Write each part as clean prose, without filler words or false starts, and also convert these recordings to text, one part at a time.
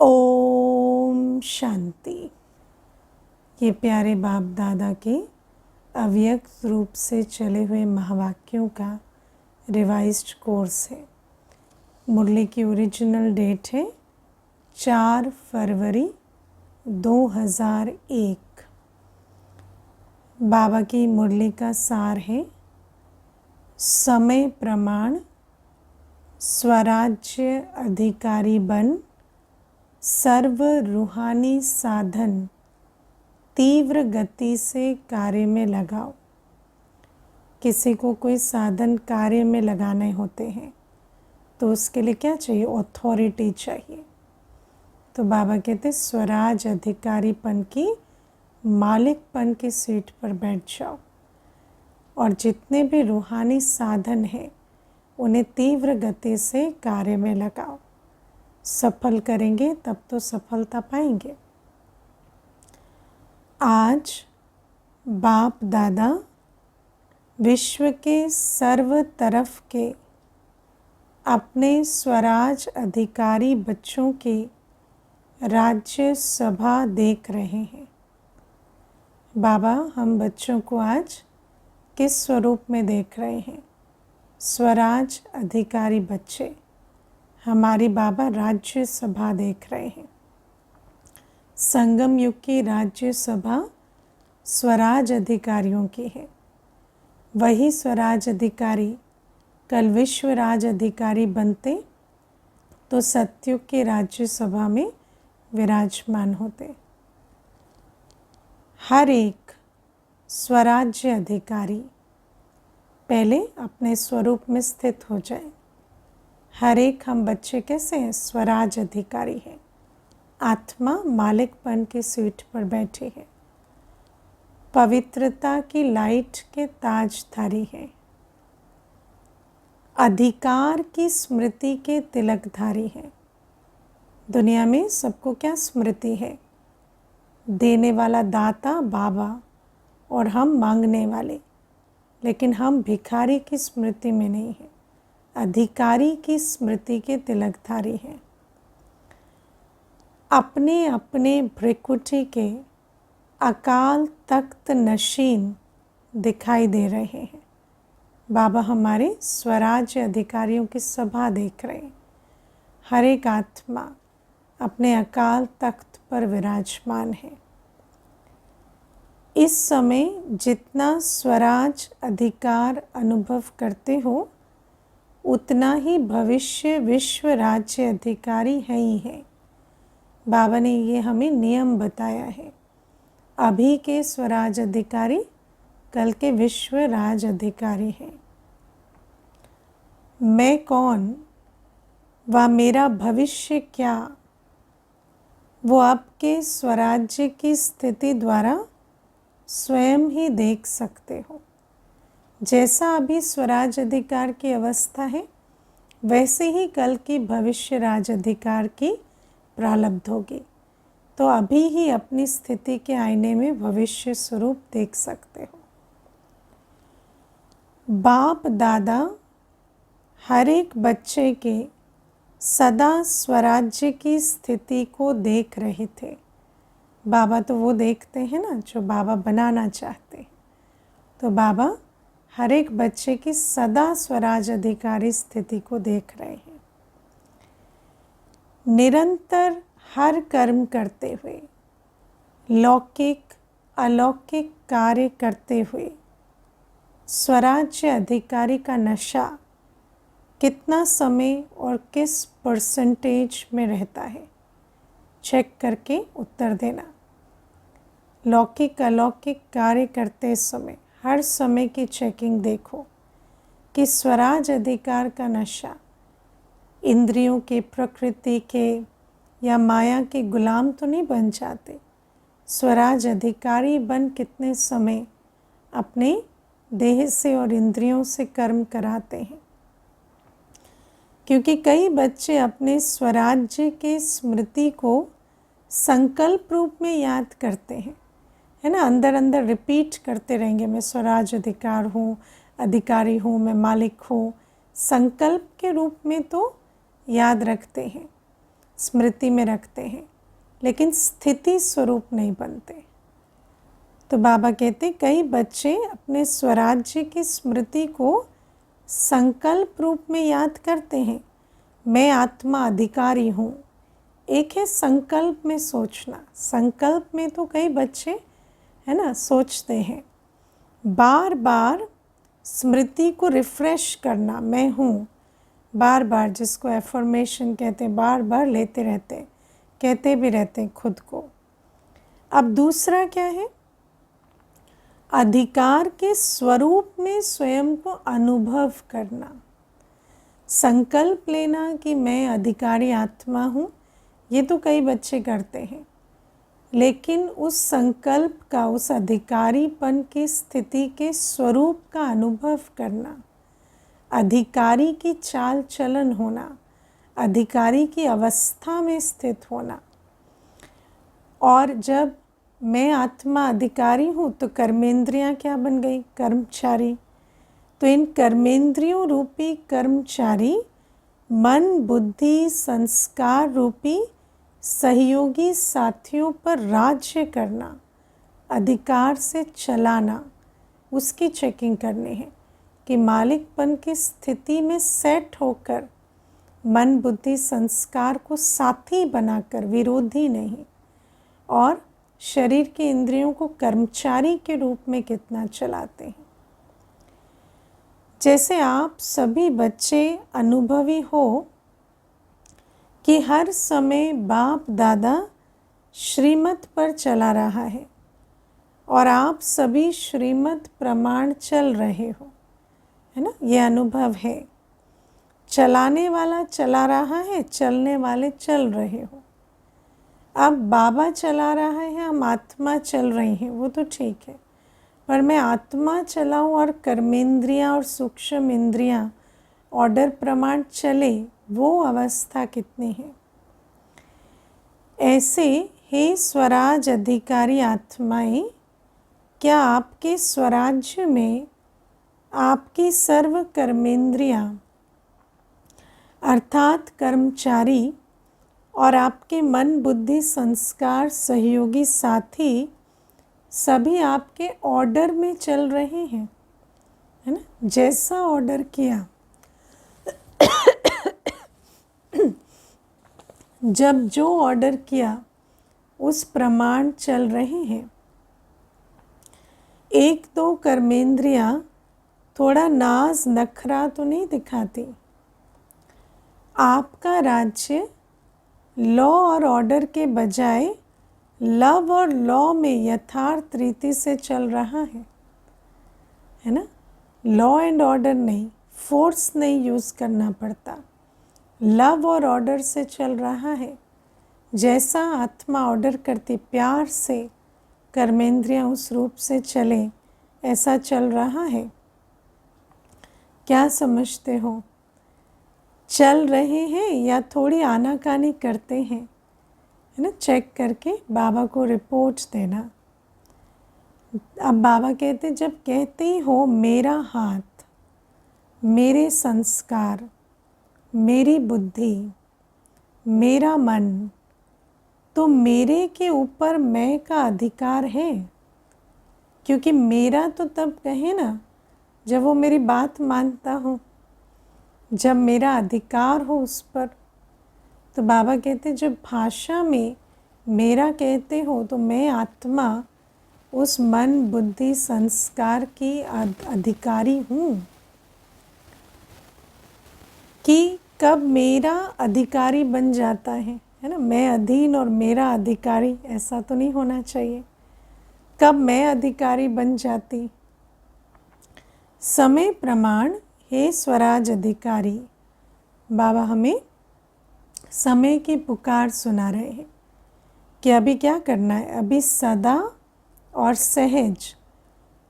ओम शांति। ये प्यारे बाप दादा के अव्यक्त रूप से चले हुए महावाक्यों का रिवाइज्ड कोर्स है। मुरली की ओरिजिनल डेट है 4 फरवरी 2001। बाबा की मुरली का सार है समय प्रमाण, स्वराज्य अधिकारी बन, सर्व रूहानी साधन तीव्र गति से कार्य में लगाओ। किसी को कोई साधन कार्य में लगाने होते हैं तो उसके लिए क्या चाहिए? अथॉरिटी चाहिए। तो बाबा कहते स्वराज अधिकारीपन की मालिकपन की सीट पर बैठ जाओ और जितने भी रूहानी साधन हैं उन्हें तीव्र गति से कार्य में लगाओ। सफल करेंगे तब तो सफलता पाएंगे। आज बाप दादा विश्व के सर्व तरफ के अपने स्वराज अधिकारी बच्चों की राज्य सभा देख रहे हैं। बाबा हम बच्चों को आज किस स्वरूप में देख रहे हैं? स्वराज अधिकारी बच्चे। हमारी बाबा राज्य सभा देख रहे हैं। संगम युग की राज्य सभा स्वराज अधिकारियों की है। वही स्वराज अधिकारी कल विश्व राज अधिकारी बनते तो सत्युग के राज्य सभा में विराजमान होते। हर एक स्वराज्य अधिकारी पहले अपने स्वरूप में स्थित हो जाए। हर एक हम बच्चे कैसे हैं? स्वराज अधिकारी हैं। आत्मा मालिकपन की सीट पर बैठी है। पवित्रता की लाइट के ताजधारी हैं। अधिकार की स्मृति के तिलकधारी हैं। दुनिया में सबको क्या स्मृति है? देने वाला दाता बाबा और हम मांगने वाले, लेकिन हम भिखारी की स्मृति में नहीं है। अधिकारी की स्मृति के तिलकधारी हैं। अपने अपने भ्रिकुटी के अकाल तख्त नशीन दिखाई दे रहे हैं। बाबा हमारे स्वराज्य अधिकारियों की सभा देख रहे हैं। हर एक आत्मा अपने अकाल तख्त पर विराजमान है। इस समय जितना स्वराज अधिकार अनुभव करते हो उतना ही भविष्य विश्व राज्य अधिकारी है ही है। बाबा ने ये हमें नियम बताया है। अभी के स्वराज अधिकारी कल के विश्व राज अधिकारी हैं। मैं कौन व मेरा भविष्य क्या, वो आपके स्वराज्य की स्थिति द्वारा स्वयं ही देख सकते हो। जैसा अभी स्वराज अधिकार की अवस्था है वैसे ही कल की भविष्य राज अधिकार की प्रारब्ध होगी। तो अभी ही अपनी स्थिति के आईने में भविष्य स्वरूप देख सकते हो। बाप दादा हर एक बच्चे के सदा स्वराज्य की स्थिति को देख रहे थे। बाबा तो वो देखते हैं ना जो बाबा बनाना चाहते। तो बाबा हर एक बच्चे की सदा स्वराज अधिकारी स्थिति को देख रहे हैं। निरंतर हर कर्म करते हुए, लौकिक अलौकिक कार्य करते हुए स्वराज्य अधिकारी का नशा कितना समय और किस परसेंटेज में रहता है, चेक करके उत्तर देना। लौकिक अलौकिक कार्य करते समय हर समय की चेकिंग देखो कि स्वराज अधिकार का नशा इंद्रियों के, प्रकृति के या माया के गुलाम तो नहीं बन जाते। स्वराज अधिकारी बन कितने समय अपने देह से और इंद्रियों से कर्म कराते हैं। क्योंकि कई बच्चे अपने स्वराज्य के स्मृति को संकल्प रूप में याद करते हैं, है ना। अंदर अंदर रिपीट करते रहेंगे, मैं स्वराज अधिकार हूँ, अधिकारी हूँ, मैं मालिक हूँ। संकल्प के रूप में तो याद रखते हैं। स्मृति में रखते हैं, लेकिन स्थिति स्वरूप नहीं बनते। तो बाबा कहते कई बच्चे अपने स्वराज्य की स्मृति को संकल्प रूप में याद करते हैं, मैं आत्मा अधिकारी हूँ। एक है संकल्प में सोचना, संकल्प में तो कई बच्चे है ना सोचते हैं, बार बार स्मृति को रिफ्रेश करना, मैं हूँ, बार बार, जिसको एफर्मेशन कहते हैं, बार बार लेते रहते, कहते भी रहते हैं खुद को। अब दूसरा क्या है, अधिकार के स्वरूप में स्वयं को अनुभव करना। संकल्प लेना कि मैं अधिकारी आत्मा हूँ, ये तो कई बच्चे करते हैं, लेकिन उस संकल्प का, उस अधिकारीपन की स्थिति के स्वरूप का अनुभव करना, अधिकारी की चाल चलन होना, अधिकारी की अवस्था में स्थित होना। और जब मैं आत्मा अधिकारी हूँ तो कर्मेंद्रियाँ क्या बन गई, कर्मचारी। तो इन कर्मेंद्रियों रूपी कर्मचारी मन बुद्धि संस्कार रूपी सहयोगी साथियों पर राज्य करना, अधिकार से चलाना, उसकी चेकिंग करनी है कि मालिकपन की स्थिति में सेट होकर मन बुद्धि संस्कार को साथी बनाकर, विरोधी नहीं, और शरीर के इंद्रियों को कर्मचारी के रूप में कितना चलाते हैं। जैसे आप सभी बच्चे अनुभवी हो कि हर समय बाप दादा श्रीमत पर चला रहा है और आप सभी श्रीमत प्रमाण चल रहे हो, है ना, ये अनुभव है। चलाने वाला चला रहा है, चलने वाले चल रहे हो। अब बाबा चला रहा है, हम आत्मा चल रही हैं, वो तो ठीक है, पर मैं आत्मा चलाऊं और कर्मेंद्रियां और सूक्ष्म इंद्रियां ऑर्डर प्रमाण चले, वो अवस्था कितनी है। ऐसे हे स्वराज अधिकारी आत्माएं, क्या आपके स्वराज्य में आपकी सर्व कर्मेंद्रियां अर्थात कर्मचारी और आपके मन बुद्धि संस्कार सहयोगी साथी सभी आपके ऑर्डर में चल रहे हैं, है ना, जैसा ऑर्डर किया जब जो ऑर्डर किया उस प्रमाण चल रहे हैं। एक दो कर्मेंद्रियां थोड़ा नाज नखरा तो नहीं दिखाती। आपका राज्य लॉ और ऑर्डर के बजाय लव और लॉ में यथार्थ रीति से चल रहा है ना। लॉ एंड ऑर्डर नहीं, फोर्स नहीं यूज़ करना पड़ता, लव और ऑर्डर से चल रहा है। जैसा आत्मा ऑर्डर करती, प्यार से कर्मेंद्रियां उस रूप से चले, ऐसा चल रहा है। क्या समझते हो, चल रहे हैं या थोड़ी आनाकानी करते हैं, है ना। चेक करके बाबा को रिपोर्ट देना। अब बाबा कहते, जब कहते ही हो मेरा हाथ, मेरे संस्कार, मेरी बुद्धि, मेरा मन, तो मेरे के ऊपर मैं का अधिकार है। क्योंकि मेरा तो तब कहे ना जब वो मेरी बात मानता हो, जब मेरा अधिकार हो उस पर। तो बाबा कहते जब भाषा में मेरा कहते हो तो मैं आत्मा उस मन बुद्धि संस्कार की अधिकारी हूँ। कि कब मेरा अधिकारी बन जाता है ना, मैं अधीन और मेरा अधिकारी, ऐसा तो नहीं होना चाहिए। कब मैं अधिकारी बन जाती, समय प्रमाण हे स्वराज अधिकारी। बाबा हमें समय की पुकार सुना रहे हैं कि अभी क्या करना है। अभी सदा और सहज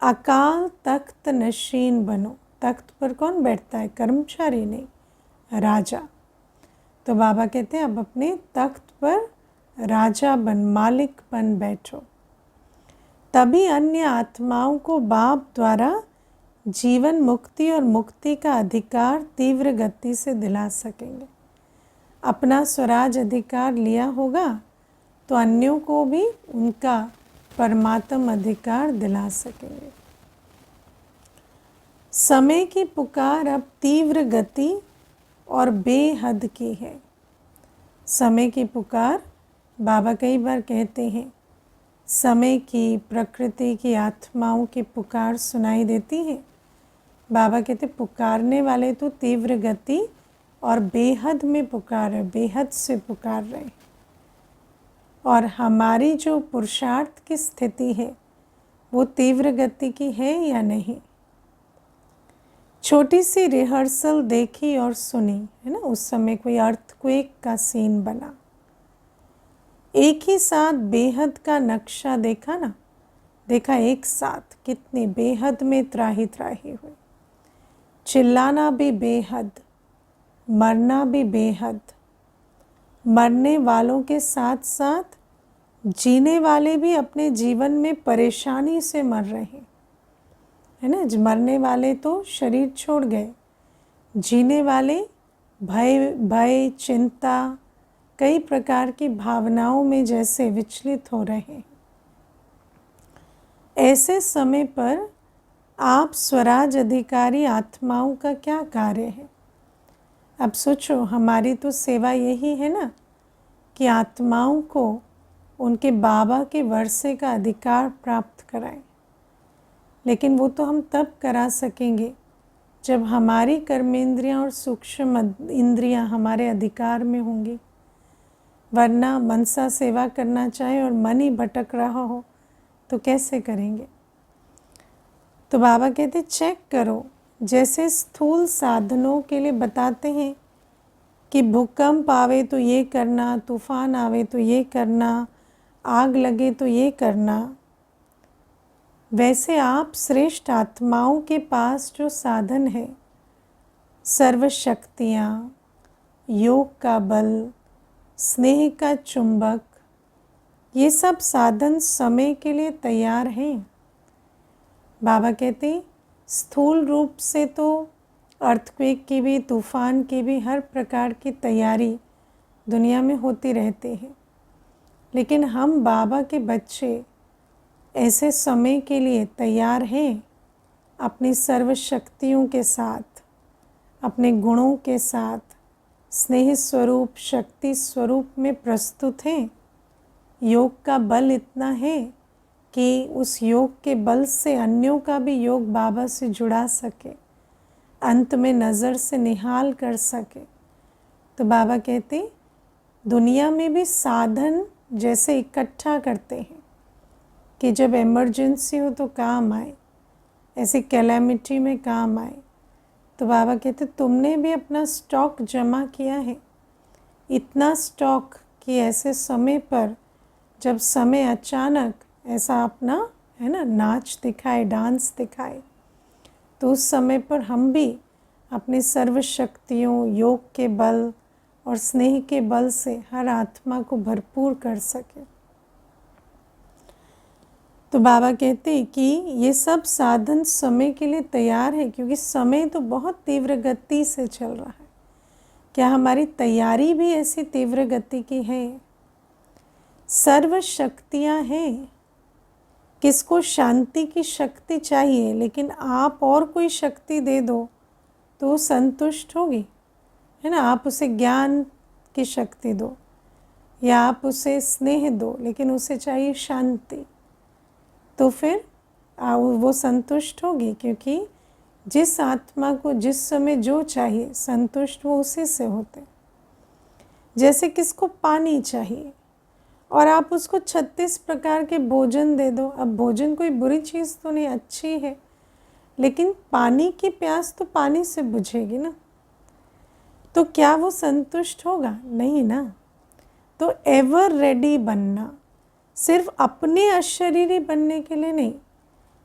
अकाल तख्त नशीन बनो। तख्त पर कौन बैठता है, कर्मचारी नहीं, राजा। तो बाबा कहते हैं अब अपने तख्त पर राजा बन, मालिक बन बैठो। तभी अन्य आत्माओं को बाप द्वारा जीवन मुक्ति और मुक्ति का अधिकार तीव्र गति से दिला सकेंगे। अपना स्वराज अधिकार लिया होगा तो अन्यों को भी उनका परमात्म अधिकार दिला सकेंगे। समय की पुकार अब तीव्र गति और बेहद की है। समय की पुकार, बाबा कई बार कहते हैं, समय की, प्रकृति की, आत्माओं की पुकार सुनाई देती है। बाबा कहते पुकारने वाले तो तीव्र गति और बेहद में पुकार है, बेहद से पुकार रहे। और हमारी जो पुरुषार्थ की स्थिति है वो तीव्र गति की है या नहीं। छोटी सी रिहर्सल देखी और सुनी है ना, उस समय कोई अर्थक्वेक का सीन बना। एक ही साथ बेहद का नक्शा देखा ना, देखा एक साथ कितने बेहद में त्राही त्राही हुई। चिल्लाना भी बेहद, मरना भी बेहद, मरने वालों के साथ साथ जीने वाले भी अपने जीवन में परेशानी से मर रहे हैं, है ना। मरने वाले तो शरीर छोड़ गए, जीने वाले भय, चिंता, कई प्रकार की भावनाओं में जैसे विचलित हो रहे हैं। ऐसे समय पर आप स्वराज अधिकारी आत्माओं का क्या कार्य है। अब सोचो, हमारी तो सेवा यही है ना कि आत्माओं को उनके बाबा के वर्षे का अधिकार प्राप्त कराएं। लेकिन वो तो हम तब करा सकेंगे जब हमारी कर्मेंद्रियां और सूक्ष्म इंद्रियां हमारे अधिकार में होंगी। वरना मनसा सेवा करना चाहे और मन ही भटक रहा हो तो कैसे करेंगे। तो बाबा कहते चेक करो, जैसे स्थूल साधनों के लिए बताते हैं कि भूकंप आवे तो ये करना, तूफान आवे तो ये करना, आग लगे तो ये करना, वैसे आप श्रेष्ठ आत्माओं के पास जो साधन है, सर्वशक्तियाँ, योग का बल, स्नेह का चुंबक, ये सब साधन समय के लिए तैयार हैं। बाबा कहते स्थूल रूप से तो अर्थक्वेक की भी, तूफान की भी, हर प्रकार की तैयारी दुनिया में होती रहती है। लेकिन हम बाबा के बच्चे ऐसे समय के लिए तैयार हैं, अपनी सर्वशक्तियों के साथ, अपने गुणों के साथ, स्नेह स्वरूप, शक्ति स्वरूप में प्रस्तुत हैं। योग का बल इतना है कि उस योग के बल से अन्यों का भी योग बाबा से जुड़ा सके, अंत में नज़र से निहाल कर सके। तो बाबा कहते दुनिया में भी साधन जैसे इकट्ठा करते हैं कि जब इमरजेंसी हो तो काम आए, ऐसी कैलेमिटी में काम आए। तो बाबा कहते तुमने भी अपना स्टॉक जमा किया है, इतना स्टॉक कि ऐसे समय पर जब समय अचानक ऐसा अपना है ना नाच दिखाए, डांस दिखाए, तो उस समय पर हम भी अपनी सर्वशक्तियों, योग के बल और स्नेह के बल से हर आत्मा को भरपूर कर सके। तो बाबा कहते हैं कि ये सब साधन समय के लिए तैयार है, क्योंकि समय तो बहुत तीव्र गति से चल रहा है। क्या हमारी तैयारी भी ऐसी तीव्र गति की है? सर्व शक्तियाँ हैं। किसको शांति की शक्ति चाहिए, लेकिन आप और कोई शक्ति दे दो तो संतुष्ट होगी, है ना। आप उसे ज्ञान की शक्ति दो या आप उसे स्नेह दो, लेकिन उसे चाहिए शांति, तो फिर वो संतुष्ट होगी। क्योंकि जिस आत्मा को जिस समय जो चाहिए, संतुष्ट वो उसी से होते। जैसे किसको पानी चाहिए और आप उसको 36 प्रकार के भोजन दे दो। अब भोजन कोई बुरी चीज़ तो नहीं, अच्छी है, लेकिन पानी की प्यास तो पानी से बुझेगी ना। तो क्या वो संतुष्ट होगा? नहीं ना। तो एवर रेडी बनना, सिर्फ अपने अशरीरी बनने के लिए नहीं,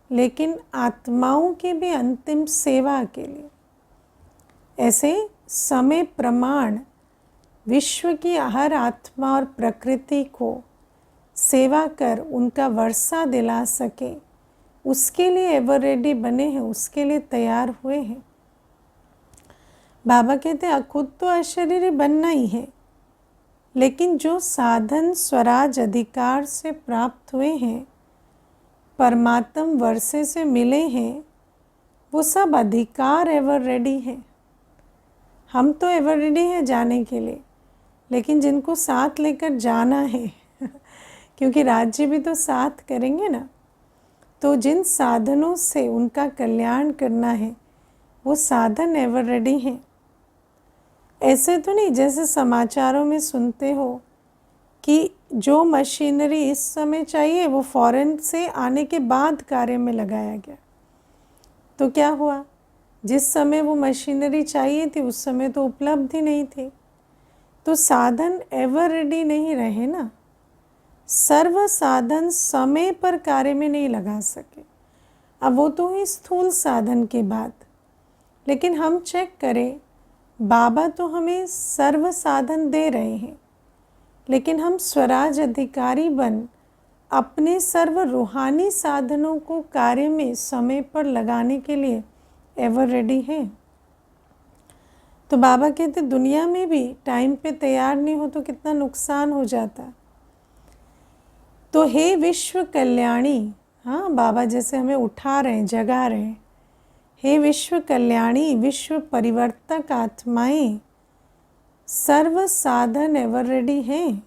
लेकिन आत्माओं की भी अंतिम सेवा के लिए। ऐसे समय प्रमाण विश्व की हर आत्मा और प्रकृति को सेवा कर उनका वर्षा दिला सके, उसके लिए एवर रेडी बने हैं, उसके लिए तैयार हुए हैं। बाबा कहते हैं खुद तो अशरीरी बनना ही है, लेकिन जो साधन स्वराज अधिकार से प्राप्त हुए हैं, परमात्म वर्षे से मिले हैं, वो सब अधिकार एवर रेडी हैं। हम तो एवर रेडी हैं जाने के लिए, लेकिन जिनको साथ लेकर जाना है क्योंकि राज्य भी तो साथ करेंगे ना, तो जिन साधनों से उनका कल्याण करना है वो साधन एवर रेडी हैं। ऐसे तो नहीं जैसे समाचारों में सुनते हो कि जो मशीनरी इस समय चाहिए वो फॉरेन से आने के बाद कार्य में लगाया गया। तो क्या हुआ, जिस समय वो मशीनरी चाहिए थी उस समय तो उपलब्ध ही नहीं थी। तो साधन एवर रेडी नहीं रहे ना, सर्व साधन समय पर कार्य में नहीं लगा सके। अब वो तो ही स्थूल साधन की बात, लेकिन हम चेक करें, बाबा तो हमें सर्व साधन दे रहे हैं, लेकिन हम स्वराज अधिकारी बन अपने सर्व रूहानी साधनों को कार्य में समय पर लगाने के लिए एवर रेडी हैं। तो बाबा कहते दुनिया में भी टाइम पे तैयार नहीं हो तो कितना नुकसान हो जाता। तो हे विश्व कल्याणी, हाँ बाबा जैसे हमें उठा रहे हैं, जगा रहे हैं, हे विश्व कल्याणी, विश्व परिवर्तक आत्माएं, सर्व साधन एवर रेडी हैं,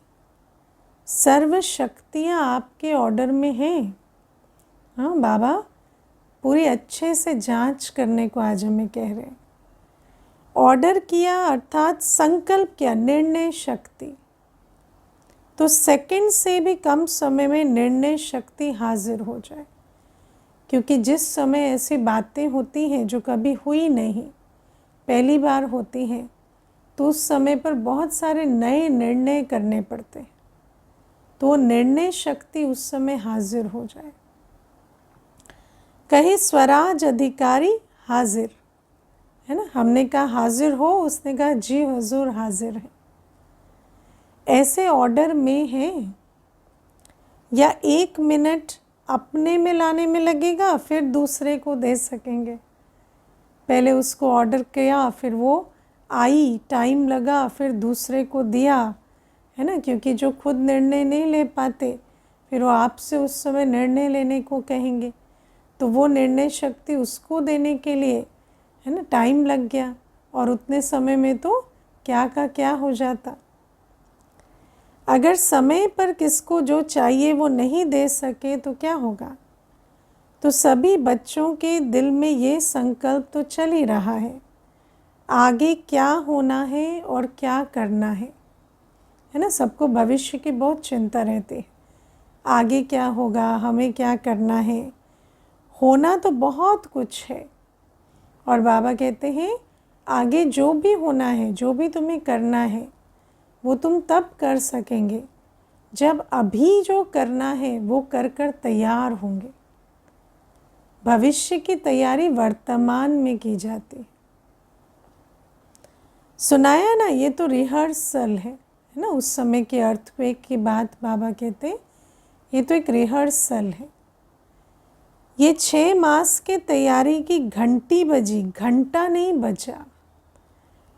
सर्व शक्तियाँ आपके ऑर्डर में हैं। हाँ बाबा पूरी अच्छे से जांच करने को आज हमें कह रहे हैं। ऑर्डर किया अर्थात संकल्प किया, निर्णय शक्ति। तो सेकंड से भी कम समय में निर्णय शक्ति हाजिर हो जाए, क्योंकि जिस समय ऐसी बातें होती हैं जो कभी हुई नहीं, पहली बार होती हैं, तो उस समय पर बहुत सारे नए निर्णय करने पड़ते हैं। तो निर्णय शक्ति उस समय हाजिर हो जाए। कहे स्वराज अधिकारी हाजिर, है ना, हमने कहा हाजिर हो, उसने कहा जी हुजूर हाजिर है। ऐसे ऑर्डर में है, या 1 मिनट अपने में लाने में लगेगा फिर दूसरे को दे सकेंगे। पहले उसको ऑर्डर किया, फिर वो आई, टाइम लगा, फिर दूसरे को दिया, है ना, क्योंकि जो खुद निर्णय नहीं ले पाते फिर वो आपसे उस समय निर्णय लेने को कहेंगे, तो वो निर्णय शक्ति उसको देने के लिए, है ना, टाइम लग गया, और उतने समय में तो क्या का क्या हो जाता। अगर समय पर किसको जो चाहिए वो नहीं दे सके तो क्या होगा। तो सभी बच्चों के दिल में ये संकल्प तो चल ही रहा है, आगे क्या होना है और क्या करना है ना। सबको भविष्य की बहुत चिंता रहती है, आगे क्या होगा, हमें क्या करना है। होना तो बहुत कुछ है, और बाबा कहते हैं आगे जो भी होना है, जो भी तुम्हें करना है, वो तुम तब कर सकेंगे जब अभी जो करना है वो कर कर तैयार होंगे। भविष्य की तैयारी वर्तमान में की जाती है। सुनाया ना, ये तो रिहर्सल है ना। उस समय के अर्थक्वेक की बात बाबा कहते, ये तो एक रिहर्सल है। ये 6 मास के तैयारी की घंटी बजी, घंटा नहीं बजा।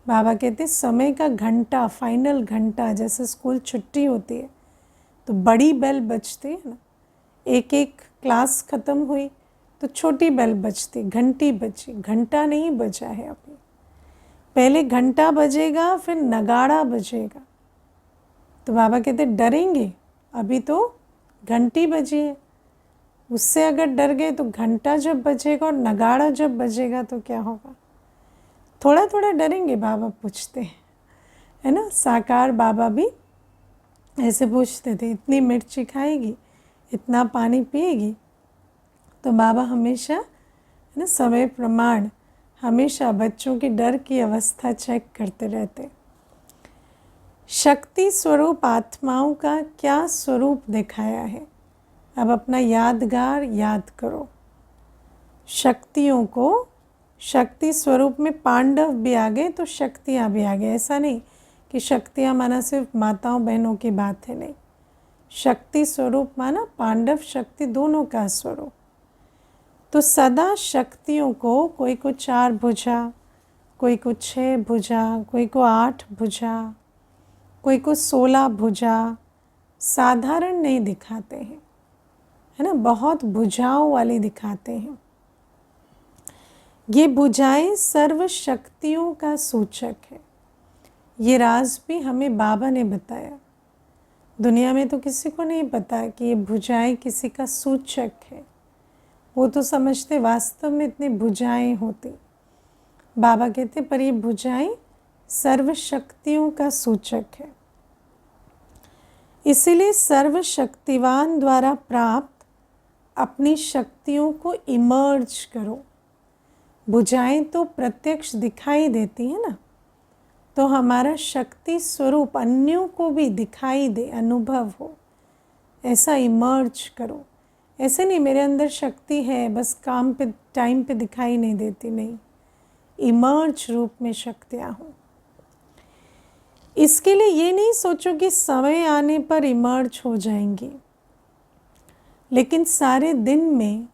बाबा कहते समय का घंटा, फाइनल घंटा, जैसे स्कूल छुट्टी होती है तो बड़ी बेल बजती है ना, एक एक क्लास ख़त्म हुई तो छोटी बेल बजती, घंटी बजी, घंटा नहीं बजा है अभी। पहले घंटा बजेगा फिर नगाड़ा बजेगा। तो बाबा कहते डरेंगे, अभी तो घंटी बजी है, उससे अगर डर गए तो घंटा जब बजेगा और नगाड़ा जब बजेगा तो क्या होगा। थोड़ा थोड़ा डरेंगे, बाबा पूछते हैं, है ना। साकार बाबा भी ऐसे पूछते थे, इतनी मिर्ची खाएगी, इतना पानी पिएगी। तो बाबा हमेशा, है ना, समय प्रमाण हमेशा बच्चों की डर की अवस्था चेक करते रहते। शक्ति स्वरूप आत्माओं का क्या स्वरूप दिखाया है, अब अपना यादगार याद करो। शक्तियों को, शक्ति स्वरूप में पांडव भी आ गए तो शक्तियाँ भी आ गए। ऐसा नहीं कि शक्तियाँ माना सिर्फ माताओं बहनों की बात है, नहीं। शक्ति स्वरूप माना पांडव शक्ति दोनों का स्वरूप। तो सदा शक्तियों को, कोई को 4 भुजा, कोई को 6 भुजा, कोई को 8 भुजा, कोई को 16 भुजा साधारण नहीं दिखाते हैं, है ना, बहुत भुजाओं वाली दिखाते हैं। ये भुजाएं सर्व शक्तियों का सूचक है। ये राज भी हमें बाबा ने बताया। दुनिया में तो किसी को नहीं पता कि ये भुजाएं किसी का सूचक है। वो तो समझते वास्तव में इतनी भुजाएं होती। बाबा कहते पर ये भुजाएं सर्व शक्तियों का सूचक है। इसीलिए सर्वशक्तिवान द्वारा प्राप्त अपनी शक्तियों को इमर्ज करो। भुजाएं तो प्रत्यक्ष दिखाई देती है ना, तो हमारा शक्ति स्वरूप अन्यों को भी दिखाई दे, अनुभव हो, ऐसा इमर्ज करो। ऐसे नहीं मेरे अंदर शक्ति है बस काम पे टाइम पे दिखाई नहीं देती, नहीं, इमर्ज रूप में शक्तियाँ हों। इसके लिए ये नहीं सोचो कि समय आने पर इमर्ज हो जाएंगी, लेकिन सारे दिन में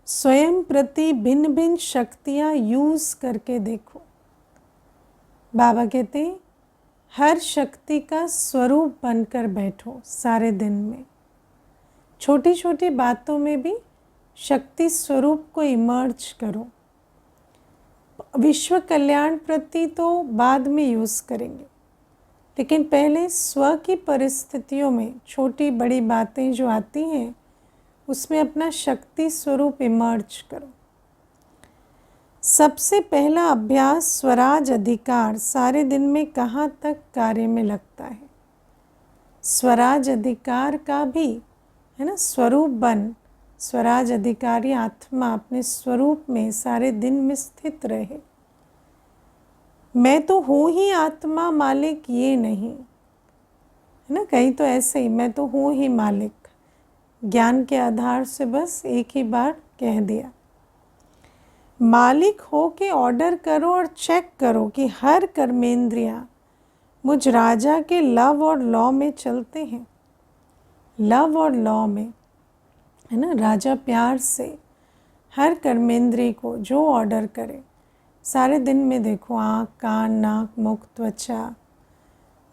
स्वयं प्रति भिन्न भिन्न शक्तियाँ यूज़ करके देखो। बाबा कहते हैं हर शक्ति का स्वरूप बनकर बैठो सारे दिन में। छोटी छोटी बातों में भी शक्ति स्वरूप को इमर्ज करो। विश्व कल्याण प्रति तो बाद में यूज़ करेंगे, लेकिन पहले स्व की परिस्थितियों में छोटी बड़ी बातें जो आती हैं उसमें अपना शक्ति स्वरूप इमर्ज करो। सबसे पहला अभ्यास स्वराज अधिकार सारे दिन में कहाँ तक कार्य में लगता है। स्वराज अधिकार का भी है ना स्वरूप बन, स्वराज अधिकारी आत्मा अपने स्वरूप में सारे दिन में स्थित रहे। मैं तो हूँ ही आत्मा मालिक, ये नहीं है ना, कहीं तो ऐसे ही मैं तो हूँ ही मालिक, ज्ञान के आधार से बस एक ही बार कह दिया। मालिक हो के ऑर्डर करो और चेक करो कि हर कर्मेंद्रियाँ मुझ राजा के लव और लॉ में चलते हैं। लव और लॉ में, है ना, राजा प्यार से हर कर्मेंद्रिय को जो ऑर्डर करे सारे दिन में देखो, आँख कान नाक मुख त्वचा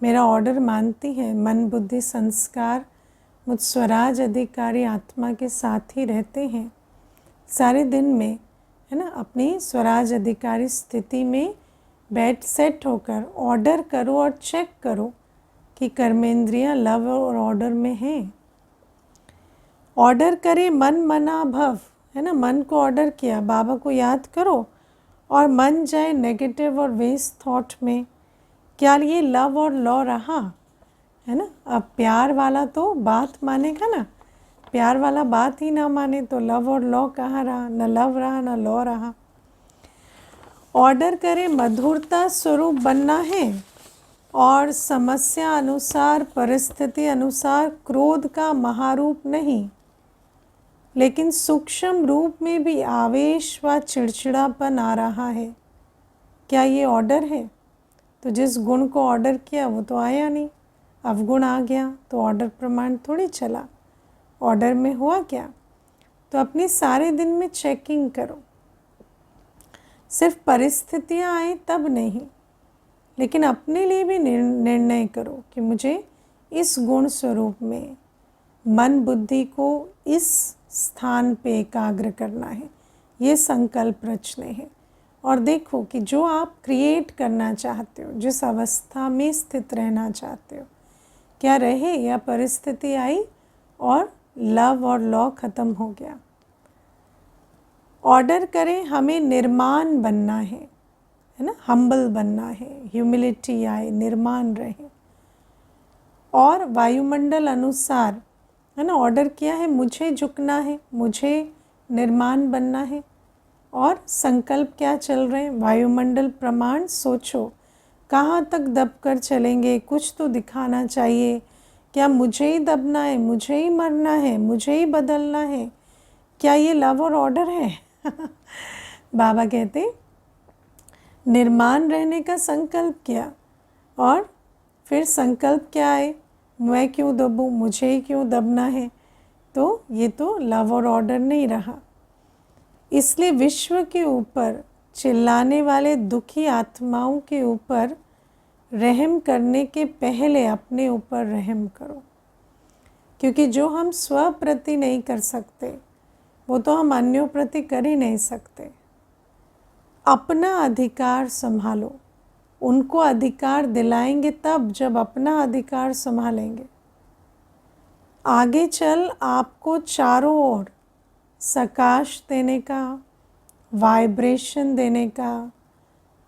मेरा ऑर्डर मानती है। मन बुद्धि संस्कार मुझ स्वराज अधिकारी आत्मा के साथ ही रहते हैं सारे दिन में, है ना। अपनी स्वराज अधिकारी स्थिति में बैठ सेट होकर ऑर्डर करो और चेक करो कि कर्मेंद्रियाँ लव और ऑर्डर में हैं। ऑर्डर करे मन मना भव, है ना, मन को ऑर्डर किया, बाबा को याद करो और मन जाए नेगेटिव और वेस्ट थॉट में, क्या ये लव और लॉ रहा, है ना। अब प्यार वाला तो बात मानेगा ना, प्यार वाला बात ही ना माने तो लव और लॉ कहाँ रहा, न लव रहा न लॉ रहा। ऑर्डर करे मधुरता स्वरूप बनना है और समस्या अनुसार परिस्थिति अनुसार क्रोध का महारूप नहीं, लेकिन सूक्ष्म रूप में भी आवेश व चिड़चिड़ापन आ रहा है। क्या ये ऑर्डर है? तो जिस गुण को ऑर्डर किया वो तो आया नहीं, अवगुण आ गया तो ऑर्डर प्रमाण थोड़ी चला। ऑर्डर में हुआ क्या? तो अपनी सारे दिन में चेकिंग करो। सिर्फ परिस्थितियाँ आए तब नहीं, लेकिन अपने लिए भी निर्णय करो कि मुझे इस गुण स्वरूप में मन बुद्धि को इस स्थान पे एकाग्र करना है, ये संकल्प रचने हैं। और देखो कि जो आप क्रिएट करना चाहते हो, जिस अवस्था में स्थित रहना चाहते हो, क्या रहे या परिस्थिति आई और लव और लॉ ख़त्म हो गया। ऑर्डर करें हमें निर्माण बनना है ना, हम्बल बनना है, ह्यूमिलिटी आए, निर्माण रहे। और वायुमंडल अनुसार, है ना, ऑर्डर किया है मुझे झुकना है, मुझे निर्माण बनना है। और संकल्प क्या चल रहे हैं? वायुमंडल प्रमाण सोचो कहाँ तक दब कर चलेंगे, कुछ तो दिखाना चाहिए। क्या मुझे ही दबना है, मुझे ही मरना है, मुझे ही बदलना है? क्या ये लव और ऑर्डर है? बाबा कहते निर्माण रहने का संकल्प किया और फिर संकल्प क्या आए, मैं क्यों दबूं, मुझे ही क्यों दबना है? तो ये तो लव और ऑर्डर नहीं रहा। इसलिए विश्व के ऊपर चिल्लाने वाले दुखी आत्माओं के ऊपर रहम करने के पहले अपने ऊपर रहम करो, क्योंकि जो हम स्व प्रति नहीं कर सकते वो तो हम अन्यों प्रति कर ही नहीं सकते। अपना अधिकार संभालो, उनको अधिकार दिलाएंगे तब जब अपना अधिकार संभालेंगे। आगे चल आपको चारों ओर सकाश देने का, वाइब्रेशन देने का,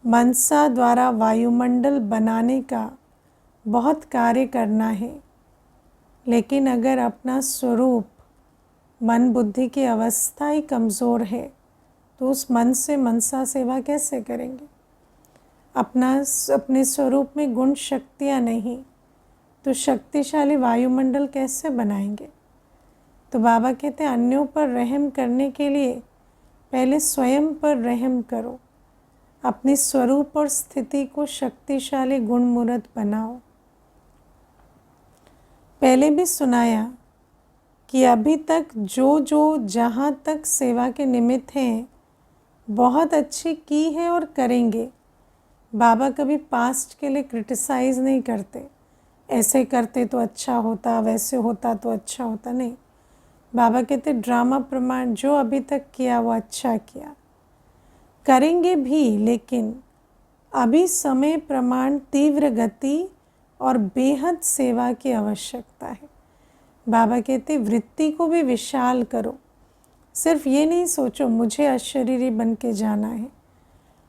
मनसा द्वारा वायुमंडल बनाने का बहुत कार्य करना है। लेकिन अगर अपना स्वरूप मन बुद्धि की अवस्था ही कमज़ोर है तो उस मन से मनसा सेवा कैसे करेंगे? अपने स्वरूप में गुण शक्तियाँ नहीं तो शक्तिशाली वायुमंडल कैसे बनाएंगे? तो बाबा कहते हैं अन्यों पर रहम करने के लिए पहले स्वयं पर रहम करो, अपनी स्वरूप और स्थिति को शक्तिशाली गुणमूर्त बनाओ। पहले भी सुनाया कि अभी तक जो जहाँ तक सेवा के निमित्त हैं बहुत अच्छी की है और करेंगे। बाबा कभी पास्ट के लिए क्रिटिसाइज़ नहीं करते, ऐसे करते तो अच्छा होता, वैसे होता तो अच्छा होता, नहीं। बाबा कहते ड्रामा प्रमाण जो अभी तक किया वो अच्छा किया, करेंगे भी, लेकिन अभी समय प्रमाण तीव्र गति और बेहद सेवा की आवश्यकता है। बाबा कहते वृत्ति को भी विशाल करो, सिर्फ ये नहीं सोचो मुझे अशरीरी बन के जाना है,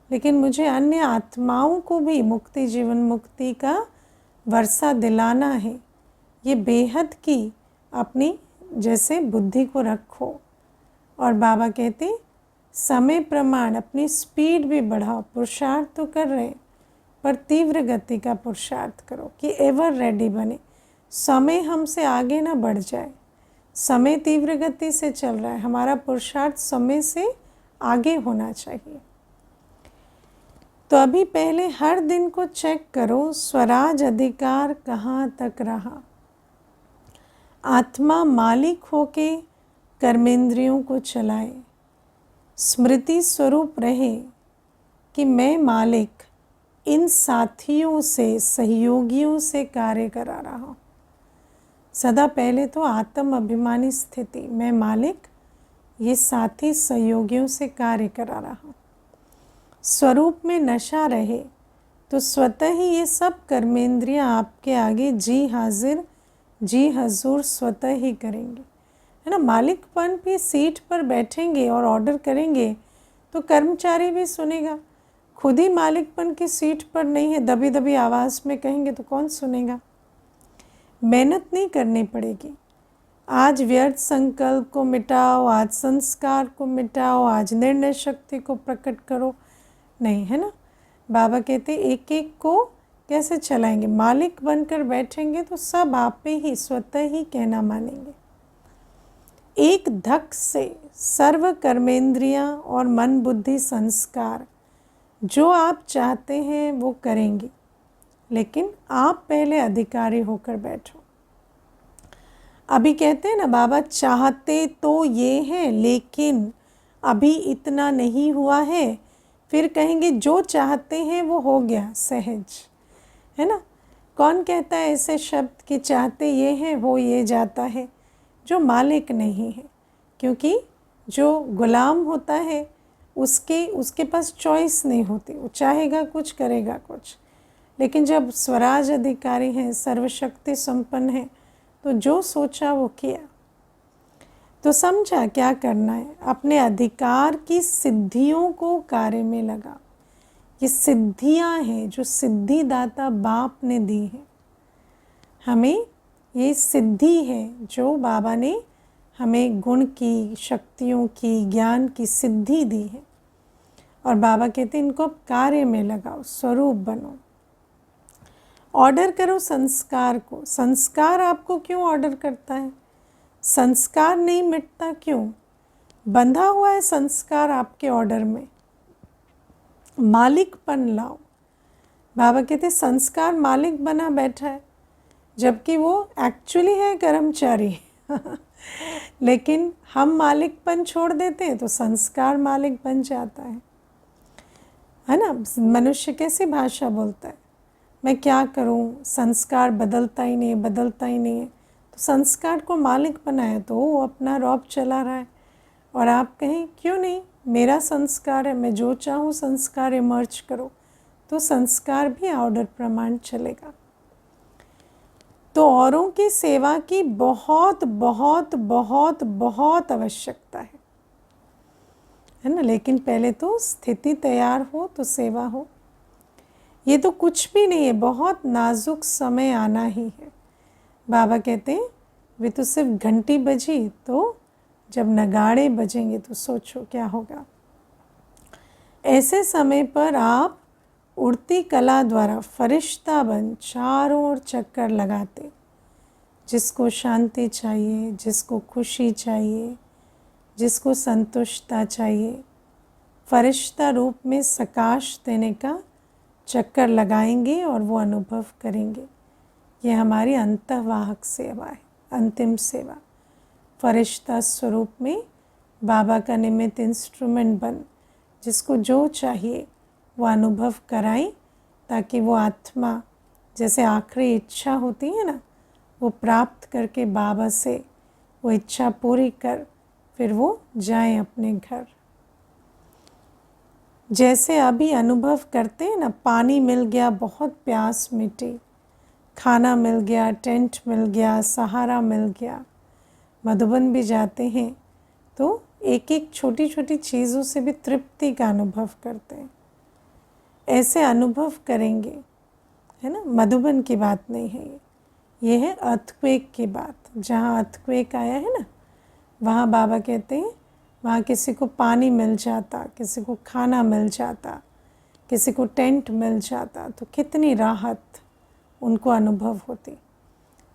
लेकिन मुझे अन्य आत्माओं को भी मुक्ति जीवन मुक्ति का वर्षा दिलाना है। ये बेहद की अपनी जैसे बुद्धि को रखो। और बाबा कहते समय प्रमाण अपनी स्पीड भी बढ़ाओ, पुरुषार्थ तो कर रहे पर तीव्र गति का पुरुषार्थ करो कि एवर रेडी बने, समय हमसे आगे ना बढ़ जाए। समय तीव्र गति से चल रहा है, हमारा पुरुषार्थ समय से आगे होना चाहिए। तो अभी पहले हर दिन को चेक करो स्वराज अधिकार कहाँ तक रहा। आत्मा मालिक होके कर्मेंद्रियों को चलाए, स्मृति स्वरूप रहे कि मैं मालिक इन साथियों से, सहयोगियों से कार्य करा रहा हूँ। सदा पहले तो आत्म अभिमानी स्थिति, मैं मालिक ये साथी सहयोगियों से कार्य करा रहा हूँ। स्वरूप में नशा रहे तो स्वतः ही ये सब कर्मेंद्रियाँ आपके आगे जी हाजिर जी हजूर स्वतः ही करेंगे, है ना। मालिकपन भी सीट पर बैठेंगे और ऑर्डर करेंगे तो कर्मचारी भी सुनेगा। खुद ही मालिकपन की सीट पर नहीं है, दबी दबी आवाज़ में कहेंगे तो कौन सुनेगा। मेहनत नहीं करनी पड़ेगी। आज व्यर्थ संकल्प को मिटाओ, आज संस्कार को मिटाओ, आज निर्णय शक्ति को प्रकट करो, नहीं, है ना। बाबा कहते एक एक को कैसे चलाएंगे, मालिक बनकर बैठेंगे तो सब आप पे ही स्वतः ही कहना मानेंगे। एक धक से सर्व कर्मेंद्रियां और मन बुद्धि संस्कार जो आप चाहते हैं वो करेंगे, लेकिन आप पहले अधिकारी होकर बैठो। अभी कहते हैं ना बाबा चाहते तो ये है लेकिन अभी इतना नहीं हुआ है, फिर कहेंगे जो चाहते हैं वो हो गया सहज, है ना। कौन कहता है ऐसे शब्द कि चाहते ये हैं हो ये जाता है? जो मालिक नहीं है, क्योंकि जो गुलाम होता है उसके पास चॉइस नहीं होती, वो चाहेगा कुछ करेगा कुछ। लेकिन जब स्वराज अधिकारी हैं, सर्वशक्ति संपन्न है, तो जो सोचा वो किया। तो समझा क्या करना है, अपने अधिकार की सिद्धियों को कार्य में लगा। ये सिद्धियां हैं जो सिद्धिदाता बाप ने दी हैं हमें। ये सिद्धि है जो बाबा ने हमें गुण की, शक्तियों की, ज्ञान की सिद्धि दी है। और बाबा कहते हैं इनको अब कार्य में लगाओ, स्वरूप बनो, ऑर्डर करो संस्कार को। संस्कार आपको क्यों ऑर्डर करता है? संस्कार नहीं मिटता क्यों? बंधा हुआ है संस्कार आपके ऑर्डर में। मालिकपन लाओ। बाबा कहते संस्कार मालिक बना बैठा है, जबकि वो एक्चुअली है कर्मचारी लेकिन हम मालिकपन छोड़ देते हैं तो संस्कार मालिक बन जाता है ना। मनुष्य कैसी भाषा बोलता है? मैं क्या करूं, संस्कार बदलता ही नहीं है। तो संस्कार को मालिक बनाया तो वो अपना रौब चला रहा है, और आप कहें क्यों नहीं, मेरा संस्कार है, मैं जो चाहूँ संस्कार इमर्ज करो, तो संस्कार भी ऑर्डर प्रमाण चलेगा। तो औरों की सेवा की बहुत बहुत बहुत बहुत आवश्यकता है ना। लेकिन पहले तो स्थिति तैयार हो तो सेवा हो। ये तो कुछ भी नहीं है, बहुत नाजुक समय आना ही है। बाबा कहते हैं वे तो सिर्फ घंटी बजी, तो जब नगाड़े बजेंगे तो सोचो क्या होगा। ऐसे समय पर आप उड़ती कला द्वारा फरिश्ता बन चारों ओर चक्कर लगाते, जिसको शांति चाहिए, जिसको खुशी चाहिए, जिसको संतुष्टता चाहिए, फरिश्ता रूप में सकाश देने का चक्कर लगाएंगे और वो अनुभव करेंगे। ये हमारी अंतःवाहक सेवा है, अंतिम सेवा। फरिश्ता स्वरूप में बाबा का निमित्त इंस्ट्रूमेंट बन, जिसको जो चाहिए वो अनुभव कराएं, ताकि वो आत्मा जैसे आखिरी इच्छा होती है ना, वो प्राप्त करके बाबा से वो इच्छा पूरी कर फिर वो जाएं अपने घर। जैसे अभी अनुभव करते हैं ना, पानी मिल गया, बहुत प्यास मिटी, खाना मिल गया, टेंट मिल गया, सहारा मिल गया। मधुबन भी जाते हैं तो एक एक छोटी छोटी चीज़ों से भी तृप्ति का अनुभव करते हैं। ऐसे अनुभव करेंगे, है ना। मधुबन की बात नहीं है ये है अर्थक्वेक की बात। जहाँ अर्थक्वेक आया है ना, वहाँ बाबा कहते हैं वहाँ किसी को पानी मिल जाता, किसी को खाना मिल जाता, किसी को टेंट मिल जाता, तो कितनी राहत उनको अनुभव होती।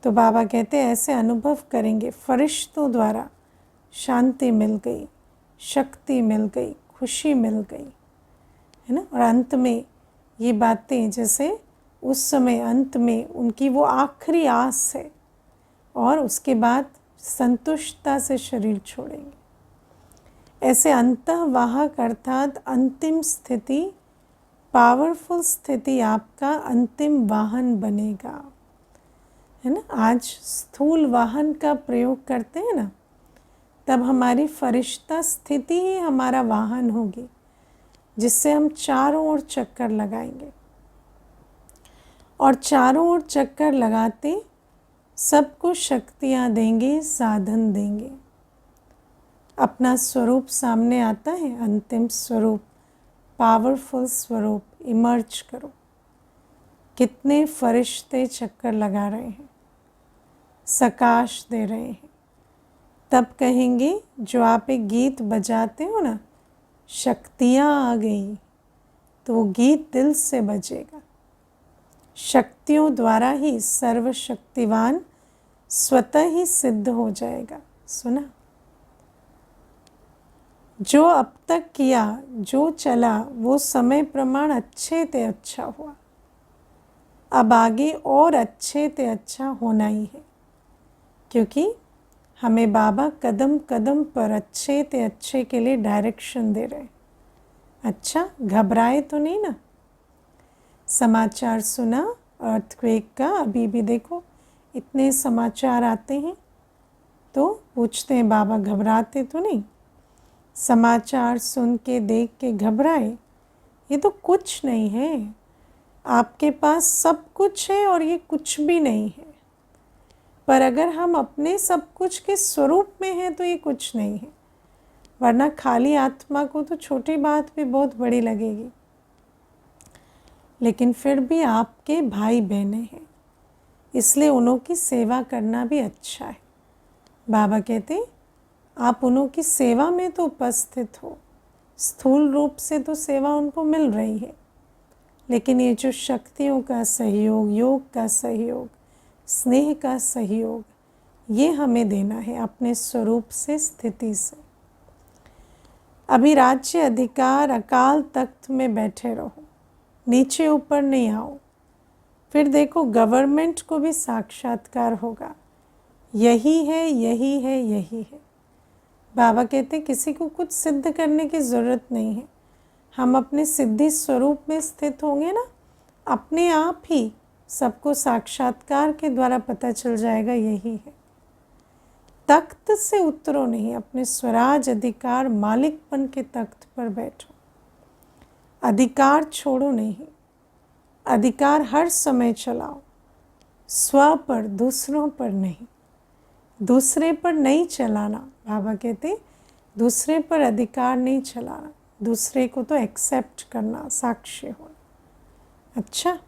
तो बाबा कहते हैं ऐसे अनुभव करेंगे, फरिश्तों द्वारा शांति मिल गई, शक्ति मिल गई, खुशी मिल गई, है ना। और अंत में ये बातें जैसे उस समय अंत में उनकी वो आखिरी आस है, और उसके बाद संतुष्टता से शरीर छोड़ेंगे। ऐसे अंतःवाहक अर्थात अंतिम स्थिति, पावरफुल स्थिति आपका अंतिम वाहन बनेगा, है ना। आज स्थूल वाहन का प्रयोग करते हैं ना, तब हमारी फरिश्ता स्थिति ही हमारा वाहन होगी, जिससे हम चारों ओर चक्कर लगाएंगे। और चारों ओर चक्कर लगाते सबको शक्तियाँ देंगे, साधन देंगे। अपना स्वरूप सामने आता है, अंतिम स्वरूप, पावरफुल स्वरूप, इमर्ज करो। कितने फरिश्ते चक्कर लगा रहे हैं, सकाश दे रहे हैं। तब कहेंगे जो आप एक गीत बजाते हो ना, शक्तियाँ आ गई, तो वो गीत दिल से बजेगा। शक्तियों द्वारा ही सर्वशक्तिवान स्वतः ही सिद्ध हो जाएगा। सुना, जो अब तक किया, जो चला, वो समय प्रमाण अच्छे ते अच्छा हुआ। अब आगे और अच्छे ते अच्छा होना ही है, क्योंकि हमें बाबा कदम कदम पर अच्छे ते अच्छे के लिए डायरेक्शन दे रहे। अच्छा, घबराए तो नहीं ना। समाचार सुना अर्थक्वेक का, अभी भी देखो इतने समाचार आते हैं, तो पूछते हैं बाबा घबराते तो नहीं। समाचार सुन के देख के घबराए, ये तो कुछ नहीं है। आपके पास सब कुछ है और ये कुछ भी नहीं है। पर अगर हम अपने सब कुछ के स्वरूप में हैं तो ये कुछ नहीं है, वरना खाली आत्मा को तो छोटी बात भी बहुत बड़ी लगेगी। लेकिन फिर भी आपके भाई बहने हैं, इसलिए उन्हों की सेवा करना भी अच्छा है। बाबा कहते आप उन्हों की सेवा में तो उपस्थित हो, स्थूल रूप से तो सेवा उनको मिल रही है, लेकिन ये जो शक्तियों का सहयोग, योग का सहयोग, स्नेह का सहयोग, ये हमें देना है अपने स्वरूप से, स्थिति से। अभी राज्य अधिकार अकाल तख्त में बैठे रहो, नीचे ऊपर नहीं आओ। फिर देखो गवर्नमेंट को भी साक्षात्कार होगा, यही है, यही है, यही है। बाबा कहते किसी को कुछ सिद्ध करने की ज़रूरत नहीं है। हम अपने सिद्धि स्वरूप में स्थित होंगे ना, अपने आप ही सबको साक्षात्कार के द्वारा पता चल जाएगा यही है। तख्त से उतरो नहीं, अपने स्वराज अधिकार मालिकपन के तख्त पर बैठो। अधिकार छोड़ो नहीं, अधिकार हर समय चलाओ, स्व पर, दूसरों पर नहीं। दूसरे पर नहीं चलाना, बाबा कहते दूसरे पर अधिकार नहीं चलाना, दूसरे को तो एक्सेप्ट करना, साक्ष्य होना। अच्छा,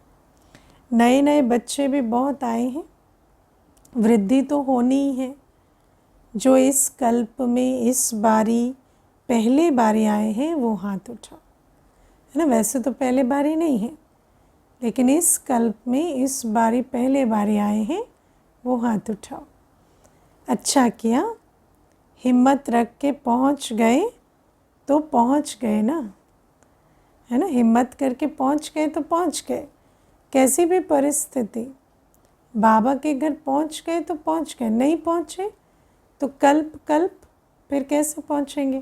नए नए बच्चे भी बहुत आए हैं, वृद्धि तो होनी ही है। जो इस कल्प में इस बारी पहले बारी आए हैं वो हाथ उठाओ, है ना। वैसे तो पहले बारी नहीं है, लेकिन इस कल्प में इस बारी पहले बारी आए हैं वो हाथ उठाओ। अच्छा किया, हिम्मत रख के पहुंच गए तो पहुंच गए ना, है ना। हिम्मत करके पहुंच गए तो पहुंच गए, कैसी भी परिस्थिति। बाबा के घर पहुंच गए तो पहुंच गए, नहीं पहुंचे तो कल्प फिर कैसे पहुंचेंगे।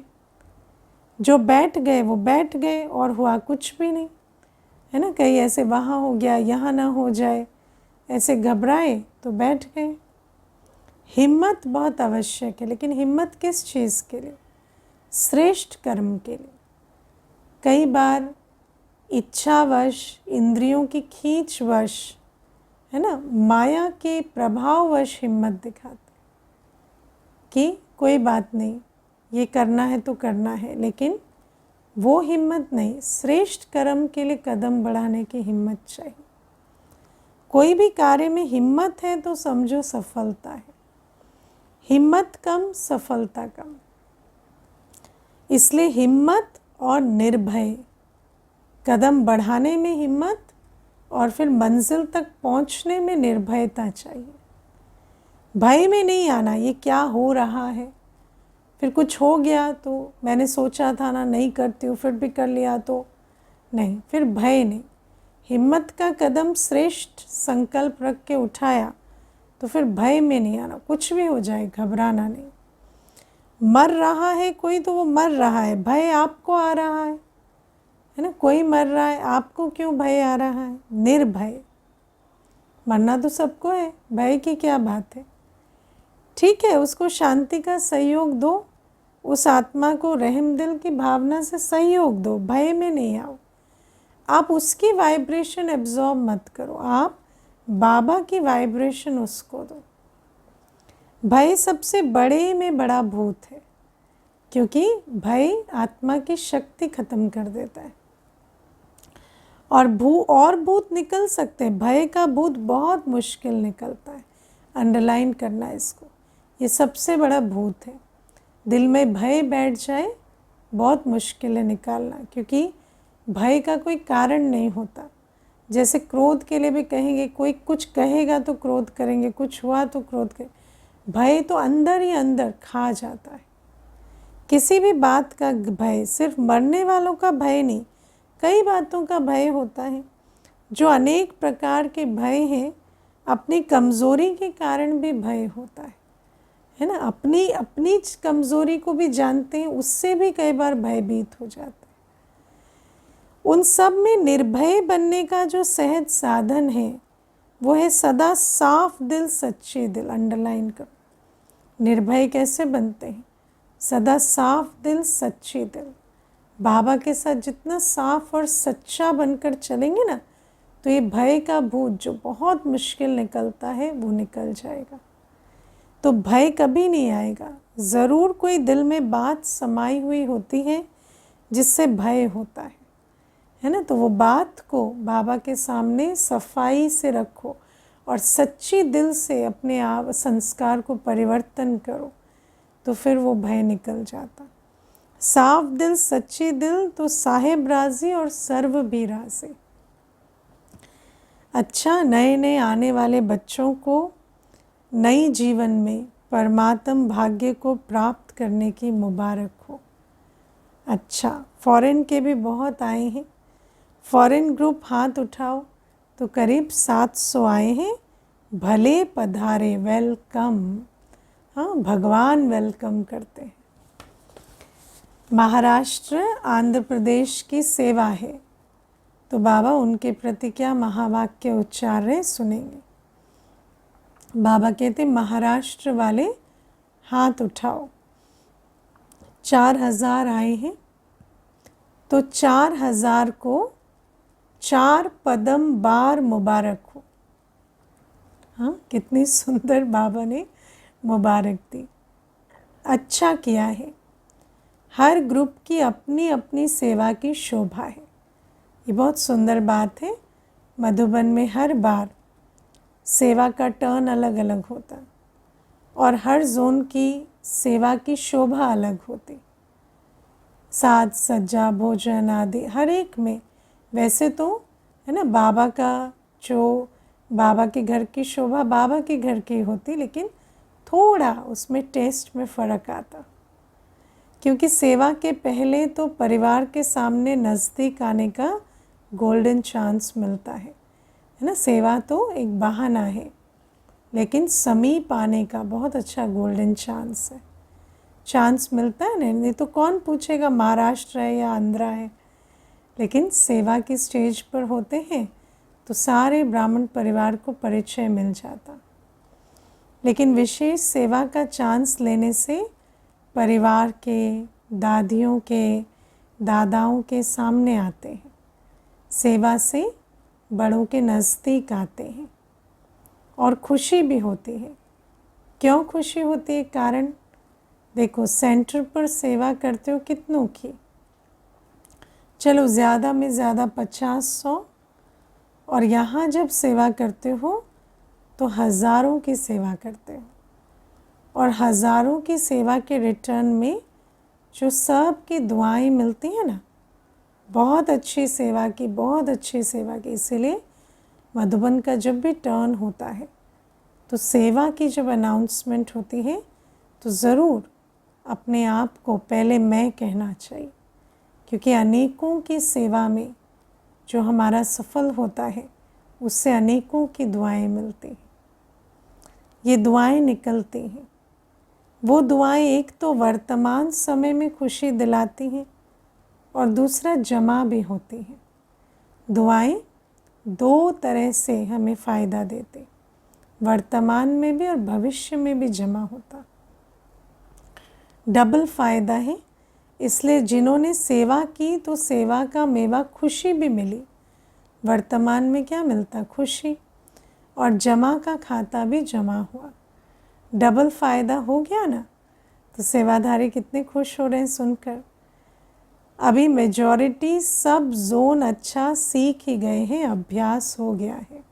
जो बैठ गए वो बैठ गए और हुआ कुछ भी नहीं, है ना। कहीं ऐसे वहाँ हो गया, यहाँ ना हो जाए, ऐसे घबराए तो बैठ गए। हिम्मत बहुत आवश्यक है, लेकिन हिम्मत किस चीज़ के लिए? श्रेष्ठ कर्म के लिए। कई बार इच्छावश, इंद्रियों की खींचवश, है ना, माया के प्रभाववश हिम्मत दिखाते कि कोई बात नहीं, ये करना है तो करना है, लेकिन वो हिम्मत नहीं। श्रेष्ठ कर्म के लिए कदम बढ़ाने की हिम्मत चाहिए। कोई भी कार्य में हिम्मत है तो समझो सफलता है। हिम्मत कम, सफलता कम। इसलिए हिम्मत और निर्भय, कदम बढ़ाने में हिम्मत और फिर मंजिल तक पहुंचने में निर्भयता चाहिए। भय में नहीं आना, ये क्या हो रहा है, फिर कुछ हो गया तो मैंने सोचा था ना, नहीं करती हूँ, फिर भी कर लिया तो नहीं, फिर भय नहीं। हिम्मत का कदम श्रेष्ठ संकल्प रख के उठाया तो फिर भय में नहीं आना, कुछ भी हो जाए घबराना नहीं। मर रहा है कोई तो वो मर रहा है, भय आपको आ रहा है ना। कोई मर रहा है, आपको क्यों भय आ रहा है? निर्भय। मरना तो सबको है, भय की क्या बात है। ठीक है, उसको शांति का सहयोग दो, उस आत्मा को रहम दिल की भावना से सहयोग दो, भय में नहीं आओ। आप उसकी वाइब्रेशन एब्जॉर्ब मत करो, आप बाबा की वाइब्रेशन उसको दो। भय सबसे बड़े में बड़ा भूत है, क्योंकि भय आत्मा की शक्ति खत्म कर देता है। और भूत निकल सकते हैं, भय का भूत बहुत मुश्किल निकलता है। अंडरलाइन करना इसको, ये सबसे बड़ा भूत है। दिल में भय बैठ जाए बहुत मुश्किल है निकालना, क्योंकि भय का कोई कारण नहीं होता। जैसे क्रोध के लिए भी कहेंगे, कोई कुछ कहेगा तो क्रोध करेंगे, कुछ हुआ तो क्रोध करेंगे। भय तो अंदर ही अंदर खा जाता है। किसी भी बात का भय, सिर्फ मरने वालों का भय नहीं, कई बातों का भय होता है। जो अनेक प्रकार के भय हैं, अपनी कमज़ोरी के कारण भी भय होता है ना। अपनी कमज़ोरी को भी जानते हैं, उससे भी कई बार भयभीत हो जाते हैं। उन सब में निर्भय बनने का जो सहज साधन है वो है सदा साफ दिल, सच्चे दिल। अंडरलाइन करो, निर्भय कैसे बनते हैं? सदा साफ दिल, सच्चे दिल। बाबा के साथ जितना साफ और सच्चा बनकर चलेंगे ना, तो ये भय का भूत जो बहुत मुश्किल निकलता है वो निकल जाएगा। तो भय कभी नहीं आएगा। ज़रूर कोई दिल में बात समाई हुई होती है जिससे भय होता है ना। तो वो बात को बाबा के सामने सफाई से रखो और सच्ची दिल से अपने आप संस्कार को परिवर्तन करो, तो फिर वो भय निकल जाता। साफ दिल, सच्ची दिल, तो साहेब राजी और सर्व भी राजी। अच्छा, नए नए आने वाले बच्चों को नई जीवन में परमात्म भाग्य को प्राप्त करने की मुबारक हो। अच्छा, फॉरेन के भी बहुत आए हैं। फॉरेन ग्रुप हाथ उठाओ, तो करीब 700 आए हैं। भले पधारे, वेलकम। हाँ, भगवान वेलकम करते हैं। महाराष्ट्र, आंध्र प्रदेश की सेवा है। तो बाबा उनके प्रति क्या महावाक्य उच्चार रहे सुनेंगे। बाबा कहते महाराष्ट्र वाले हाथ उठाओ। 4000 आए हैं, तो 4000 को 4 पदम बार मुबारक हो। हाँ, कितनी सुंदर बाबा ने मुबारक दी। अच्छा किया है। हर ग्रुप की अपनी अपनी सेवा की शोभा है। ये बहुत सुंदर बात है। मधुबन में हर बार सेवा का टर्न अलग अलग होता और हर जोन की सेवा की शोभा अलग होती। साज सज्जा भोजन आदि हर एक में, वैसे तो है ना, बाबा का जो बाबा के घर की शोभा बाबा के घर की होती, लेकिन थोड़ा उसमें टेस्ट में फ़र्क आता, क्योंकि सेवा के पहले तो परिवार के सामने नज़दीक आने का गोल्डन चांस मिलता है ना। सेवा तो एक बहाना है, लेकिन समीप आने का बहुत अच्छा गोल्डन चांस है। चांस मिलता है ना, नहीं तो कौन पूछेगा महाराष्ट्र है या आंध्रा है। लेकिन सेवा की स्टेज पर होते हैं तो सारे ब्राह्मण परिवार को परिचय मिल जाता। लेकिन विशेष सेवा का चांस लेने से परिवार के, दादियों के, दादाओं के सामने आते हैं। सेवा से बड़ों के नज़दीक आते हैं और खुशी भी होती है। क्यों खुशी होती है? कारण देखो, सेंटर पर सेवा करते हो कितनों की, चलो ज़्यादा में ज़्यादा 50-100, और यहाँ जब सेवा करते हो तो हज़ारों की सेवा करते हो। और हज़ारों की सेवा के रिटर्न में जो सब की दुआएं मिलती हैं ना, बहुत अच्छी सेवा की, बहुत अच्छी सेवा की। इसीलिए मधुबन का जब भी टर्न होता है तो सेवा की जब अनाउंसमेंट होती है तो ज़रूर अपने आप को पहले मैं कहना चाहिए, क्योंकि अनेकों की सेवा में जो हमारा सफल होता है उससे अनेकों की दुआएं मिलती हैं। ये दुआएं निकलती हैं, वो दुआएं एक तो वर्तमान समय में खुशी दिलाती हैं और दूसरा जमा भी होती हैं। दुआएं 2 तरह से हमें फ़ायदा देते, वर्तमान में भी और भविष्य में भी जमा होता। डबल फ़ायदा है। इसलिए जिन्होंने सेवा की तो सेवा का मेवा खुशी भी मिली। वर्तमान में क्या मिलता? खुशी, और जमा का खाता भी जमा हुआ। डबल फ़ायदा हो गया ना। तो सेवाधारी कितने खुश हो रहे हैं सुनकर। अभी मेजॉरिटी सब जोन अच्छा सीख ही गए हैं, अभ्यास हो गया है।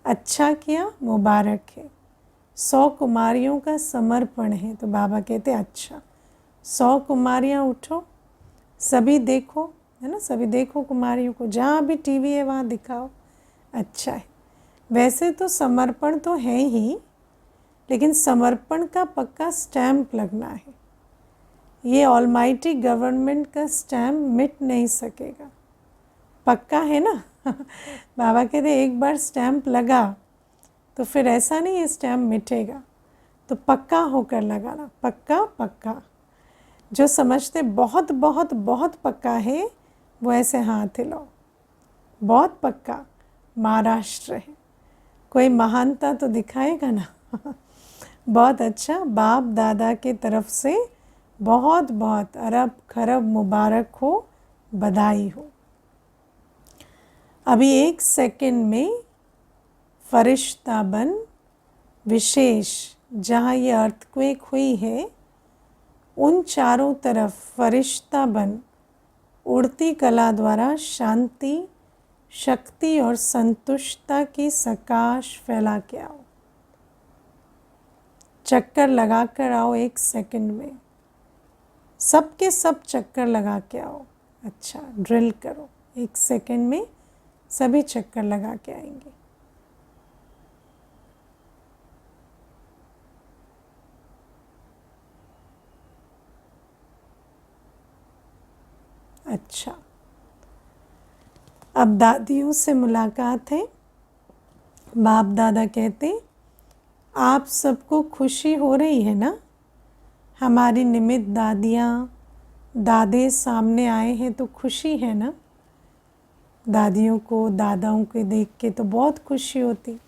अच्छा किया, मुबारक है। 100 कुमारियों का समर्पण है। तो बाबा कहते अच्छा, 100 कुमारियाँ उठो, सभी देखो, है ना, सभी देखो कुमारियों को, जहाँ भी टीवी है वहाँ दिखाओ। अच्छा है। वैसे तो समर्पण तो है ही, लेकिन समर्पण का पक्का स्टैम्प लगना है। ये ऑलमाइटी गवर्नमेंट का स्टैम्प मिट नहीं सकेगा, पक्का है ना। बाबा कहते एक बार स्टैम्प लगा तो फिर ऐसा नहीं है स्टैम्प मिटेगा, तो पक्का होकर लगाना, पक्का पक्का। जो समझते बहुत बहुत बहुत पक्का है वो ऐसे हाथ हिलाओ। बहुत पक्का महाराष्ट्र है, कोई महानता तो दिखाएगा ना। बहुत अच्छा, बाप दादा के तरफ से बहुत बहुत अरब खरब मुबारक हो, बधाई हो। अभी 1 सेकंड में फरिश्ता बन विशेष, जहाँ ये अर्थक्वेक हुई है उन चारों तरफ फरिश्ता बन उड़ती कला द्वारा शांति, शक्ति और संतुष्टता की सकाश फैला के आओ। चक्कर लगा कर आओ 1 सेकंड में, सबके सब चक्कर लगा के आओ। अच्छा, ड्रिल करो, 1 सेकंड में सभी चक्कर लगा के आएंगे। अच्छा, अब दादियों से मुलाकात है। बाप दादा कहते आप सबको खुशी हो रही है ना, हमारी निमित्त दादियाँ दादे सामने आए हैं तो खुशी है ना। दादियों को, दादाओं को देख के तो बहुत खुशी होती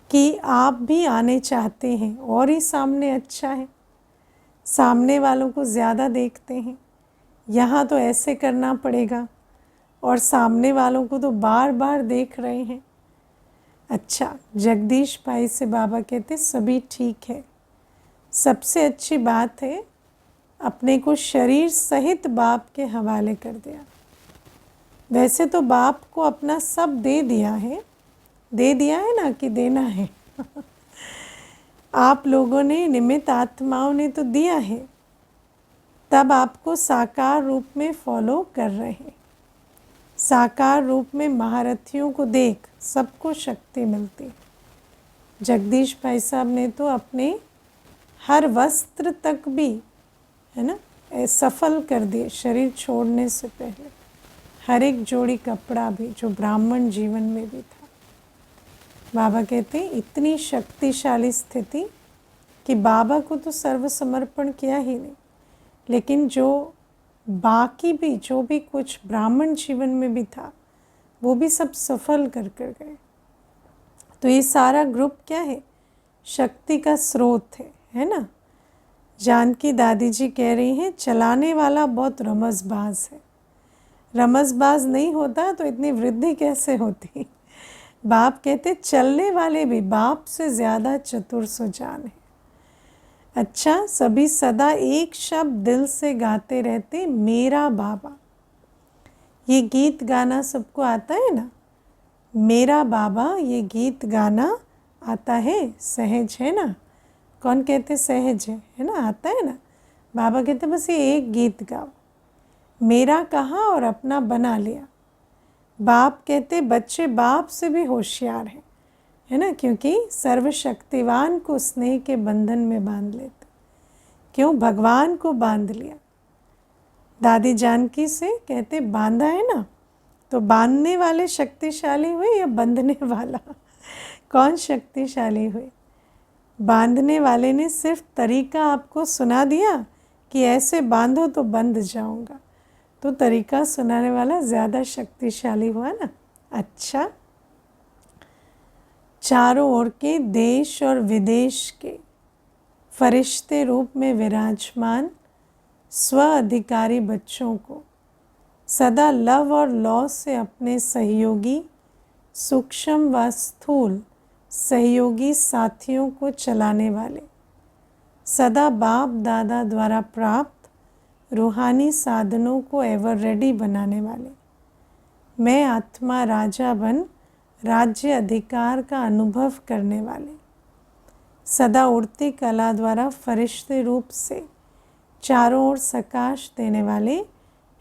कि आप भी आने चाहते हैं, और ही सामने अच्छा है, सामने वालों को ज़्यादा देखते हैं, यहाँ तो ऐसे करना पड़ेगा और सामने वालों को तो बार बार देख रहे हैं। अच्छा, जगदीश भाई से बाबा कहते सभी ठीक है, सबसे अच्छी बात है अपने को शरीर सहित बाप के हवाले कर दिया। वैसे तो बाप को अपना सब दे दिया है ना कि देना है आप लोगों ने, निमित्त आत्माओं ने तो दिया है, तब आपको साकार रूप में फॉलो कर रहे हैं। साकार रूप में महारथियों को देख सबको शक्ति मिलती। जगदीश भाई साहब ने तो अपने हर वस्त्र तक भी, है ना, सफल कर दिए शरीर छोड़ने से पहले। हर एक जोड़ी कपड़ा भी जो ब्राह्मण जीवन में भी था। बाबा कहते हैं इतनी शक्तिशाली स्थिति कि बाबा को तो सर्वसमर्पण किया ही नहीं, लेकिन जो बाकी भी जो भी कुछ ब्राह्मण जीवन में भी था वो भी सब सफल कर गए। तो ये सारा ग्रुप क्या है? शक्ति का स्रोत है ना। जानकी दादी जी कह रही हैं चलाने वाला बहुत रमसबाज है। रमसबाज नहीं होता तो इतनी वृद्धि कैसे होती। बाप कहते चलने वाले भी बाप से ज़्यादा चतुर सुजान है। अच्छा, सभी सदा एक शब्द दिल से गाते रहते, मेरा बाबा। ये गीत गाना सबको आता है ना, मेरा बाबा, ये गीत गाना आता है, सहज है ना। कौन कहते सहज है ना, आता है ना। बाबा कहते बस ये एक गीत गाओ, मेरा कहा और अपना बना लिया। बाप कहते बच्चे बाप से भी होशियार हैं, है ना, क्योंकि सर्वशक्तिवान को स्नेह के बंधन में बांध लेते। क्यों? भगवान को बांध लिया। दादी जानकी से कहते बांधा है ना, तो बांधने वाले शक्तिशाली हुए या बंधने वाला? कौन शक्तिशाली हुए? बांधने वाले ने सिर्फ तरीका आपको सुना दिया कि ऐसे बांधो तो बंध जाऊंगा, तो तरीका सुनाने वाला ज़्यादा शक्तिशाली हुआ ना। अच्छा, चारों ओर के देश और विदेश के फरिश्ते रूप में विराजमान स्व अधिकारी बच्चों को सदा लव और लॉ से अपने सहयोगी, सूक्ष्म व स्थूल सहयोगी साथियों को चलाने वाले, सदा बाप दादा द्वारा प्राप्त रूहानी साधनों को एवर रेडी बनाने वाले, मैं आत्मा राजा बन राज्य अधिकार का अनुभव करने वाले, सदा उड़ती कला द्वारा फरिश्ते रूप से चारों ओर सकाश देने वाले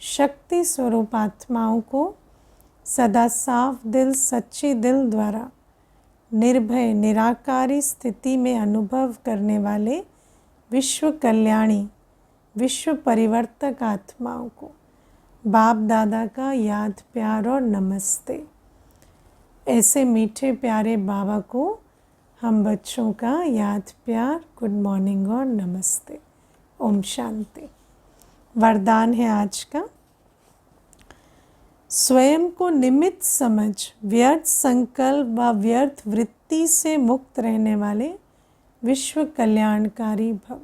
शक्ति स्वरूप आत्माओं को सदा साफ दिल सच्ची दिल द्वारा निर्भय निराकारी स्थिति में अनुभव करने वाले विश्व कल्याणी विश्व परिवर्तक आत्माओं को बाप दादा का याद प्यार और नमस्ते। ऐसे मीठे प्यारे बाबा को हम बच्चों का याद प्यार, गुड मॉर्निंग और नमस्ते। ओम शांति। वरदान है आज का, स्वयं को निमित्त समझ व्यर्थ संकल्प व व्यर्थ वृत्ति से मुक्त रहने वाले विश्व कल्याणकारी भव।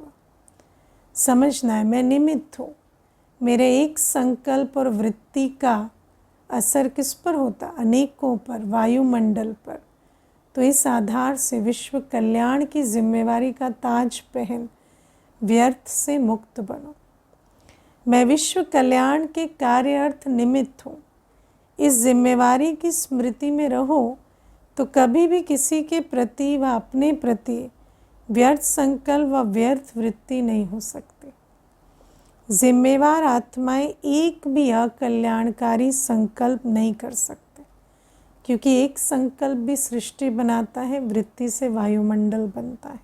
समझना है मैं निमित्त हूँ, मेरे एक संकल्प और वृत्ति का असर किस पर होता? अनेकों पर, वायुमंडल पर। तो इस आधार से विश्व कल्याण की जिम्मेवारी का ताज पहन व्यर्थ से मुक्त बनो। मैं विश्व कल्याण के कार्य अर्थ निमित्त हूँ, इस जिम्मेवारी की स्मृति में रहो तो कभी भी किसी के प्रति व अपने प्रति व्यर्थ संकल्प व व्यर्थ वृत्ति नहीं हो सकती। जिम्मेवार आत्माएं एक भी अकल्याणकारी संकल्प नहीं कर सकते, क्योंकि एक संकल्प भी सृष्टि बनाता है, वृत्ति से वायुमंडल बनता है।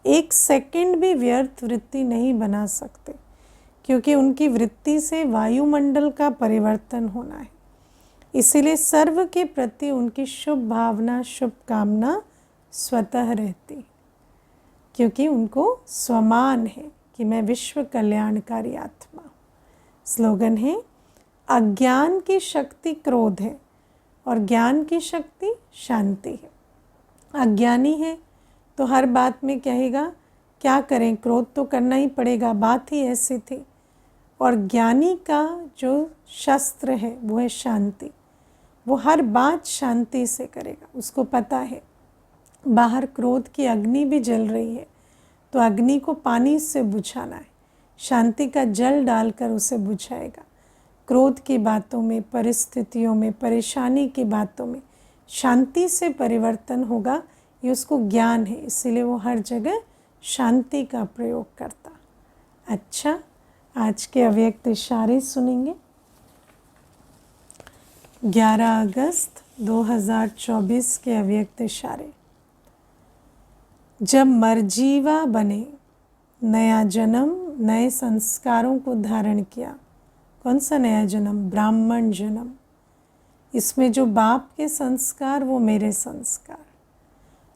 एक सेकंड भी व्यर्थ वृत्ति नहीं बना सकते, क्योंकि उनकी वृत्ति से वायुमंडल का परिवर्तन होना है। इसीलिए सर्व के प्रति उनकी शुभ भावना, शुभ कामना स्वतः रहती, क्योंकि उनको स्वमान है कि मैं विश्व कल्याणकारी आत्मा। स्लोगन है, अज्ञान की शक्ति क्रोध है और ज्ञान की शक्ति शांति है। अज्ञानी है तो हर बात में कहेगा क्या करें, क्रोध तो करना ही पड़ेगा, बात ही ऐसी थी। और ज्ञानी का जो शस्त्र है वो है शांति। वो हर बात शांति से करेगा। उसको पता है बाहर क्रोध की अग्नि भी जल रही है तो अग्नि को पानी से बुझाना है, शांति का जल डालकर उसे बुझाएगा। क्रोध की बातों में, परिस्थितियों में, परेशानी की बातों में शांति से परिवर्तन होगा, ये उसको ज्ञान है। इसीलिए वो हर जगह शांति का प्रयोग करता। अच्छा, आज के अव्यक्त इशारे सुनेंगे। 11 अगस्त 2024 के अव्यक्त इशारे। जब मरजीवा बने, नया जन्म, नए संस्कारों को धारण किया। कौन सा नया जन्म? ब्राह्मण जन्म। इसमें जो बाप के संस्कार वो मेरे संस्कार।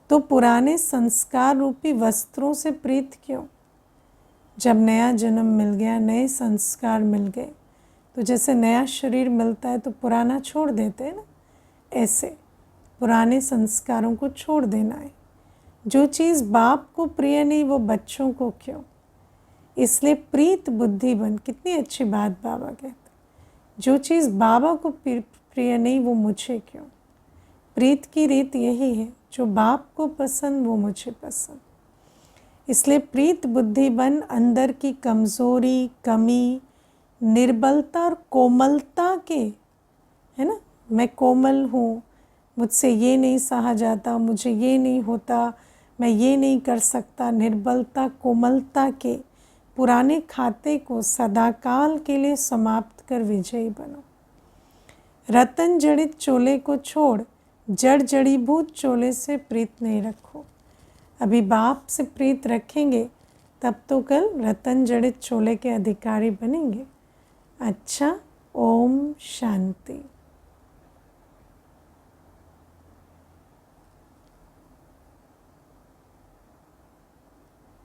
तो पुराने संस्कार रूपी वस्त्रों से प्रीत क्यों? जब नया जन्म मिल गया, नए संस्कार मिल गए, तो जैसे नया शरीर मिलता है तो पुराना छोड़ देते हैं ना, ऐसे पुराने संस्कारों को छोड़ देना है। जो चीज़ बाप को प्रिय नहीं वो बच्चों को क्यों? इसलिए प्रीत बुद्धि बन। कितनी अच्छी बात बाबा कहते, जो चीज़ बाबा को प्रिय नहीं वो मुझे क्यों? प्रीत की रीत यही है, जो बाप को पसंद वो मुझे पसंद। इसलिए प्रीत बुद्धि बन, अंदर की कमज़ोरी, कमी, निर्बलता और कोमलता के, है ना, मैं कोमल हूँ, मुझसे ये नहीं सहा जाता, मुझे ये नहीं होता, मैं ये नहीं कर सकता, निर्बलता, कोमलता के पुराने खाते को सदाकाल के लिए समाप्त कर विजयी बनो। रतन जड़ित चोले को छोड़ जड़ जड़ीभूत चोले से प्रीत नहीं रखो। अभी बाप से प्रीत रखेंगे तब तो कल रतन जड़ित चोले के अधिकारी बनेंगे। अच्छा, ओम शांति।